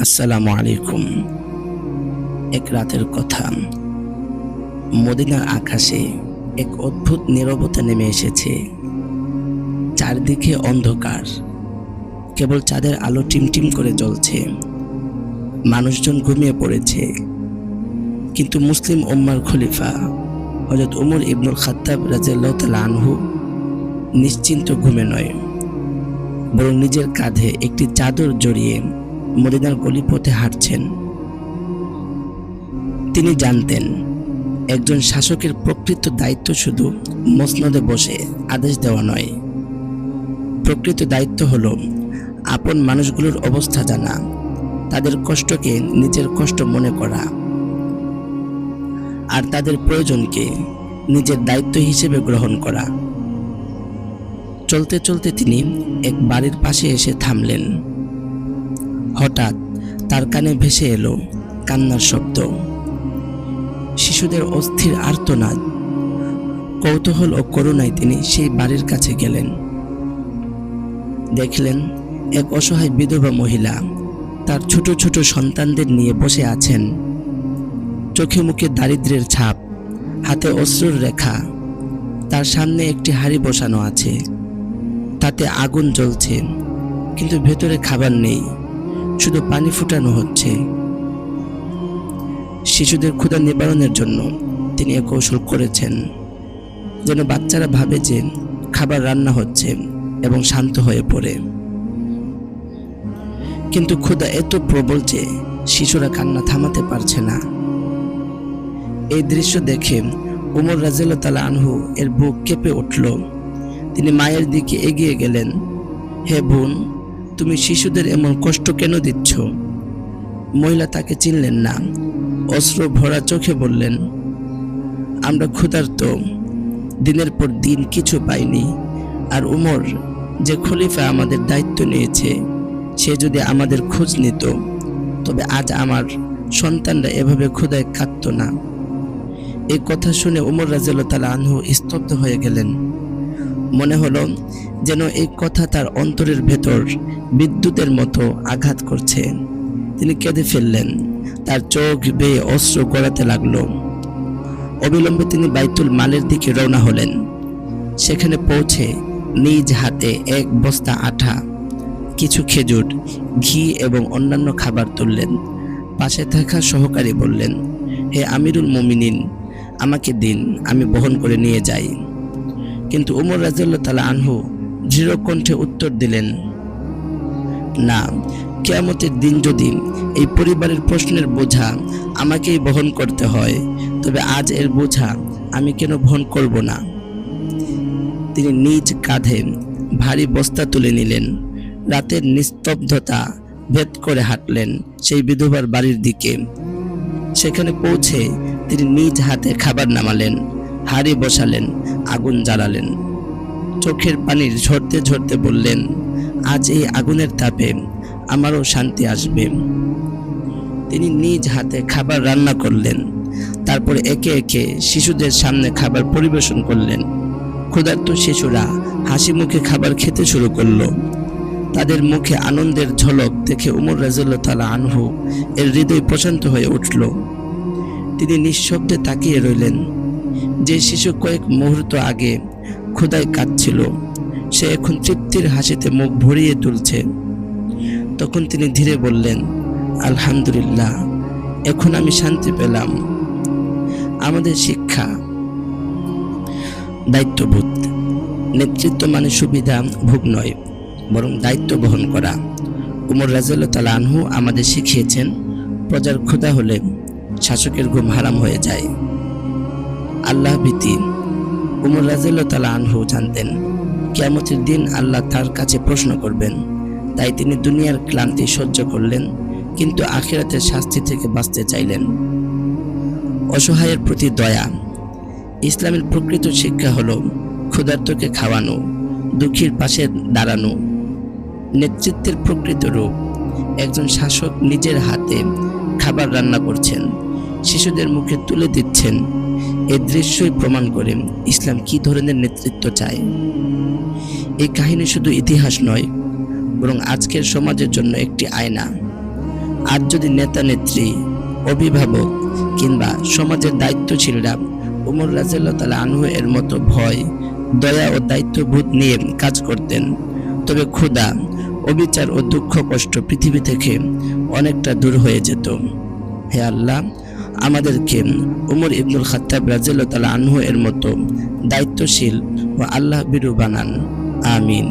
আসসালামু আলাইকুম। এক রাতের কথা, মদিনার আকাশে এক অদ্ভুত নীরবতা নেমে এসেছে। চারদিকে অন্ধকার, কেবল চাঁদের আলো টিমটিম করে জ্বলছে। মানুষজন ঘুমিয়ে পড়েছে, কিন্তু মুসলিম উম্মার খলিফা হযরত উমর ইবনুল খাত্তাব রাদিয়াল্লাহু তাআলা আনহু নিশ্চিন্ত ঘুমে নয়, বরং নিজের কাঁধে একটি চাদর জড়িয়ে মদিনার গলিপথে হাঁটছেন। তিনি জানতেন, একজন শাসকের প্রকৃত দায়িত্ব শুধু মসনদে বসে আদেশ দেওয়া নয়। প্রকৃত দায়িত্ব হলো আপন মানুষগুলোর অবস্থা জানা, তাদের কষ্টকে নিজের কষ্ট মনে করা, আর তাদের প্রয়োজনকে নিজের দায়িত্ব হিসেবে গ্রহণ করা। চলতে চলতে তিনি এক বাড়ির পাশে এসে থামলেন। হঠাৎ তার কানে ভেসে এলো কান্নার শব্দ, শিশুদের অস্থির আর্তনাদ। কৌতূহল ও করুণায় তিনি সেই বাড়ির কাছে গেলেন। দেখলেন এক অসহায় বিধবা মহিলা তার ছোট ছোট সন্তানদের নিয়ে বসে আছেন। চোখে মুখে দারিদ্র্যের ছাপ, হাতে অশ্রুর রেখা। তার সামনে একটি হাঁড়ি বসানো আছে, তাতে আগুন জ্বলছে, কিন্তু ভেতরে খাবার নেই, শুধু পানি ফুটানো হচ্ছে। শিশুদের ক্ষুধা নিবারণের জন্য তিনি এক কৌশল করেছেন, যেন বাচ্চারা ভাবে যে খাবার রান্না হচ্ছে এবং শান্ত হয়ে পড়ে। কিন্তু ক্ষুধা এত প্রবল যে শিশুরা কান্না থামাতে পারছে না। এই দৃশ্য দেখে উমর রাদিয়াল্লাহু তাআলা আনহু এর বুক কেঁপে উঠল। তিনি মায়ের দিকে এগিয়ে গেলেন। হে বোন, তুমি শিশুদের এমন কষ্ট কেন দিচ্ছ? মহিলা তাকে চিনলেন না, অশ্রু ভরা চোখে বললেন, আমরা ক্ষুধার্ত, দিনের পর দিন কিছু পাইনি। আর উমর যে খলিফা আমাদের দায়িত্ব নিয়েছে, সে যদি আমাদের খোঁজ নিত, তবে আজ আমার সন্তানরা এভাবে ক্ষুধায় কাঁদত না। এই কথা শুনে উমর রাদিয়াল্লাহু তাআলা আনহু স্তব্ধ হয়ে গেলেন। মনে হলো যেন এই কথা তার অন্তরের ভেতর বিদ্যুতের মতো আঘাত করছে। তিনি কেঁদে ফেললেন, তার চোখ বেয়ে অশ্রু গড়াতে লাগলো। অবিলম্বে তিনি বাইতুল মালের দিকে রওনা হলেন। সেখানে পৌঁছে নিজ হাতে এক বস্তা আটা, কিছু খেজুর, ঘি এবং অন্যান্য খাবার তুললেন। পাশে থাকা সহকারী বললেন, হে আমিরুল মুমিনিন, আমাকে দিন, আমি বহন করে নিয়ে যাই। কিন্তু উমর রাদিয়াল্লাহু তাআলা আনহু দৃঢ় কণ্ঠে উত্তর দিলেন, না, কিয়ামতের দিন যদি এই পরিবারের প্রশ্নের বোঝা আমাকেই বহন করতে হয়, তবে আজ এর বোঝা আমি কেন বহন করব না। তিনি নিজ কাঁধে ভারী বস্তা তুলে নিলেন। রাতের নিস্তব্ধতা ভেদ করে হাঁটলেন সেই বিধবার বাড়ির দিকে। সেখানে পৌঁছে তিনি নিজ হাতে খাবার নামালেন, হাঁড়ি বসালেন, আগুন জ্বালালেন। চোখের পানি ঝরতে ঝরতে বললেন, আজ এই আগুনের তাপে আমারও শান্তি আসবে। তিনি নিজ হাতে খাবার রান্না করলেন, তারপর একে একে শিশুদের সামনে খাবার পরিবেশন করলেন। ক্ষুধার্ত শিশুরা হাসি মুখে খাবার খেতে শুরু করলো। তাদের মুখে আনন্দের ঝলক দেখে উমর রাদিয়াল্লাহু তাআলা আনহু এর হৃদয় প্রশান্ত হয়ে উঠল। তিনি নিঃশব্দে তাকিয়ে রইলেন। যে শিশু কয়েক মুহূর্ত আগে ক্ষুধায় কাঁদছিল, সে এখন তৃপ্তির হাসিতে মুখ ভরিয়ে তুলছে। তখন তিনি ধীরে বললেন, আলহামদুলিল্লাহ, এখন আমি শান্তি পেলাম। আমাদের শিক্ষা, দায়িত্ববোধ। নেতৃত্ব মানে সুবিধা ভোগ নয়, বরং দায়িত্ব বহন করা। উমর রাদিয়াল্লাহু তাআলা আনহু আমাদের শিখিয়েছেন, প্রজার ক্ষুধা হলে শাসকের ঘুম হারাম হয়ে যায়। আল্লাহ ভীতি। উমর রাদিয়াল্লাহু তাআলা আনহু জানতেন, কিয়ামতের দিন আল্লাহ তার কাছে প্রশ্ন করবেন। তাই তিনি দুনিয়ার ক্লান্তি সহ্য করলেন, কিন্তু আখিরাতের শাস্তি থেকে বাঁচতে চাইলেন। অসহায়ের প্রতি দয়া। ইসলামের প্রকৃত শিক্ষা হলো ক্ষুধার্তকে খাওয়ানো, দুঃখীর পাশে দাঁড়ানো। নেতৃত্বের প্রকৃত রূপ, একজন শাসক নিজের হাতে খাবার রান্না করছেন, শিশুদের মুখে তুলে দিচ্ছেন। এই দৃশ্যই প্রমাণ করে ইসলাম কি ধরনের নেতৃত্ব চায়। এই কাহিনী শুধু ইতিহাস নয়, বরং আজকের সমাজের জন্য একটি আয়না। আর যদি নেতা নেত্রী, অভিভাবক কিংবা সমাজের দায়িত্বশীলরা উমর রাদিয়াল্লাহু তাআলা আনহু এর মতো ভয়, দয়া ও দায়িত্ববোধ নিয়ে কাজ করতেন, তবে ক্ষুধা, অবিচার ও দুঃখ কষ্ট পৃথিবী থেকে অনেকটা দূর হয়ে যেত। হে আল্লাহ, আমাদেরকে উমর ইবনুল খাত্তাব রাদিয়াল্লাহু তাআলা আনহু এর মতো দায়িত্বশীল ও আল্লাহ ভীরু বানান। আমিন।